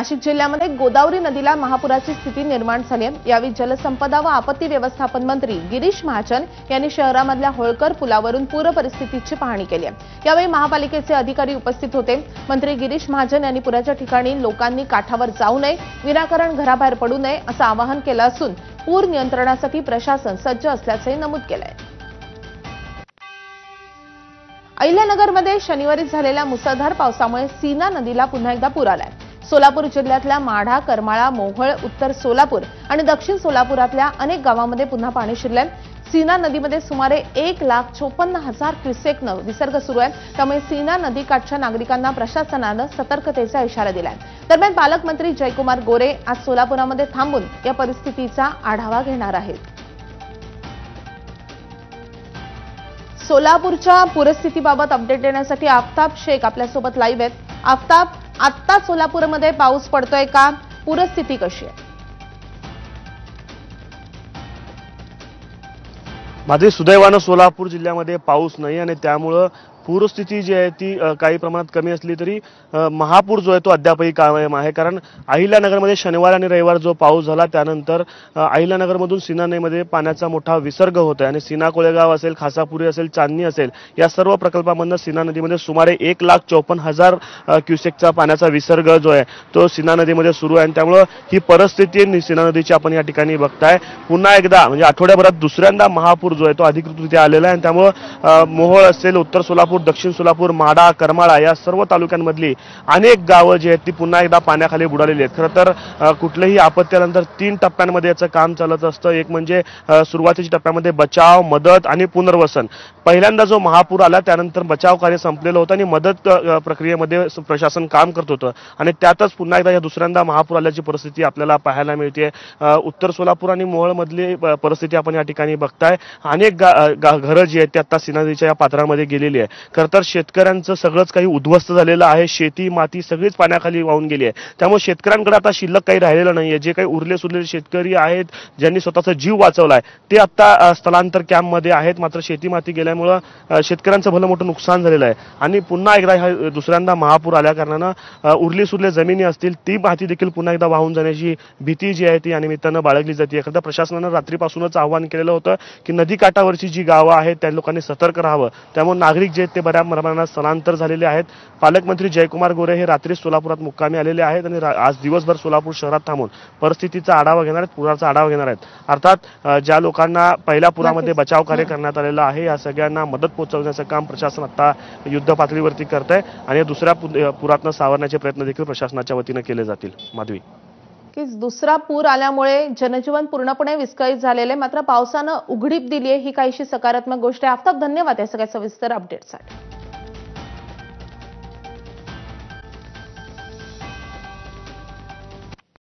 नाशिक जिल्ह्यामध्ये गोदावरी नदीला महापुराची स्थिती निर्माण झाली आहे। यावेळी जलसंपदा व आपत्ती व्यवस्थापन मंत्री गिरीश महाजन यांनी शहरामधल्या होळकर पुलावरून पूर परिस्थितीची पाहणी केली आहे। यावेळी महापालिकेचे अधिकारी उपस्थित होते। मंत्री गिरीश महाजन यांनी पुराच्या ठिकाणी लोकांनी काठावर जाऊ नये, विनाकारण घराबाहेर पडू नये असं आवाहन केलं असून पूर नियंत्रणासाठी प्रशासन सज्ज असल्याचे नमूद केलं आहे। अहिल्यानगरमध्ये शनिवारी झालेल्या मुसळधार पावसामुळे सीना नदीला पुन्हा एकदा पूर आलाय। सोलापूर जिल्ह्यातल्या माढा, करमाळा, मोहोळ, उत्तर सोलापूर आणि दक्षिण सोलापुरातल्या अनेक गावांमध्ये पुन्हा पाणी शिरलंय। सीना नदीमध्ये सुमारे 1,54,000 क्युसेकनं विसर्ग सुरू आहे। त्यामुळे सीना नदीकाठच्या नागरिकांना प्रशासनानं सतर्कतेचा इशारा दिलाय। दरम्यान पालकमंत्री जयकुमार गोरे आज सोलापुरामध्ये थांबून या परिस्थितीचा आढावा घेणार आहेत। सोलापूरच्या पूरस्थितीबाबत अपडेट देण्यासाठी आफताब शेख आपल्यासोबत लाईव्ह आहेत। आफताब, आत्ता सोलापूरमध्ये पाऊस पडतोय का? पूरस्थिती कशी आहे? माझे सुदैवानं सोलापूर जिल्ह्यामध्ये पाऊस नाही आणि त्यामुळे पूरस्थिती जी आहे ती काही प्रमाणात कमी असली तरी महापूर जो आहे तो अद्यापही कायम आहे। कारण अहिल्यानगरमध्ये शनिवार आणि रविवार जो पाऊस झाला त्यानंतर अहिल्यानगरमधून सीना नदीमध्ये पाण्याचा मोठा विसर्ग होत आहे आणि सीना कोळेगाव असेल, खासापुरी असेल, चांदणी असेल या सर्व प्रकल्पांमधून सीना नदीमध्ये सुमारे 1,54,000 क्युसेकचा पाण्याचा विसर्ग जो आहे तो सीना नदीमध्ये सुरू आहे आणि त्यामुळे ही परिस्थिती सीना नदीची आपण या ठिकाणी बघताय। पुन्हा एकदा म्हणजे आठवड्याभरात दुसऱ्यांदा महापूर जो आहे तो अधिकृतरित्या आलेला आहे आणि त्यामुळे मोहोळ असेल, उत्तर सोलापूर, दक्षिण सोलापूर, माढा, करमाळा या सर्व तालुक्यांमधली अनेक गावं जी आहेत ती पुन्हा एकदा पाण्याखाली बुडालेली आहेत। खरं तर कुठल्याही आपत्तीनंतर 3 टप्प्यांमध्ये याचं काम चालत असतं। एक म्हणजे सुरुवातीच्या टप्प्यामध्ये बचाव, मदत आणि पुनर्वसन। पहिल्यांदा जो महापूर आला त्यानंतर बचाव कार्य संपलेलं होतं आणि मदत प्रक्रियेमध्ये प्रशासन काम करत होतं आणि त्यातच पुन्हा एकदा या दुसऱ्यांदा महापूर आल्याची परिस्थिती आपल्याला पाहायला मिळते। उत्तर सोलापूर आणि मोहोळमधली परिस्थिती आपण या ठिकाणी बघताय। अनेक घरं जी आहेत ती आता सीना नदीच्या या पात्रामध्ये गेलेली आहे। खरं तर शेतकऱ्यांचं सगळंच काही उद्ध्वस्त झालेलं आहे। शेती माती सगळीच पाण्याखाली वाहून गेली आहे। त्यामुळे शेतकऱ्यांकडे आता शिल्लक काही राहिलेलं नाहीये। जे काही उरले सुरलेले शेतकरी आहेत ज्यांनी स्वतःचा जीव वाचवलाय ते आता स्थलांतर कॅम्पमध्ये आहेत। मात्र शेती माती गेल्यामुळं शेतकऱ्यांचं भलं मोठं नुकसान झालेलं आहे आणि पुन्हा एकदा दुसऱ्यांदा महापूर आल्या कारणानं उरली सुरले जमिनी असतील ती माती देखील पुन्हा एकदा वाहून जाण्याची भीती जी आहे ती या निमित्तानं बाळगली जाते। एखाद्या प्रशासनानं रात्रीपासूनच आवाहन केलेलं होतं की नदीकाठावरची जी गावं आहेत त्या लोकांनी सतर्क राहावं। त्यामुळे नागरिक जे ते बऱ्या प्रमाणात स्थलांतर झालेले आहेत। पालकमंत्री जयकुमार गोरे हे रात्री सोलापुरात मुक्कामी आलेले आहेत आणि आज दिवसभर सोलापूर शहरात थांबून परिस्थितीचा आढावा घेणार आहेत, पुराचा आढावा घेणार आहेत। अर्थात ज्या लोकांना पहिल्या पुरामध्ये बचाव कार्य करण्यात आलेलं आहे या सगळ्यांना मदत पोहोचवण्याचं काम प्रशासन आता युद्ध पातळीवरती करत आहे आणि दुसऱ्या पुरातनं सावरण्याचे प्रयत्न देखील प्रशासनाच्या वतीनं केले जातील। माधवी, की दुसरा पूर आल्यामुळे जनजीवन पूर्णपणे विस्कळीत झालेले, मात्र पावसानं उघडीप दिली आहे ही काहीशी सकारात्मक गोष्ट आहे। आफताब, धन्यवाद या सगळ्या सविस्तर अपडेटसाठी।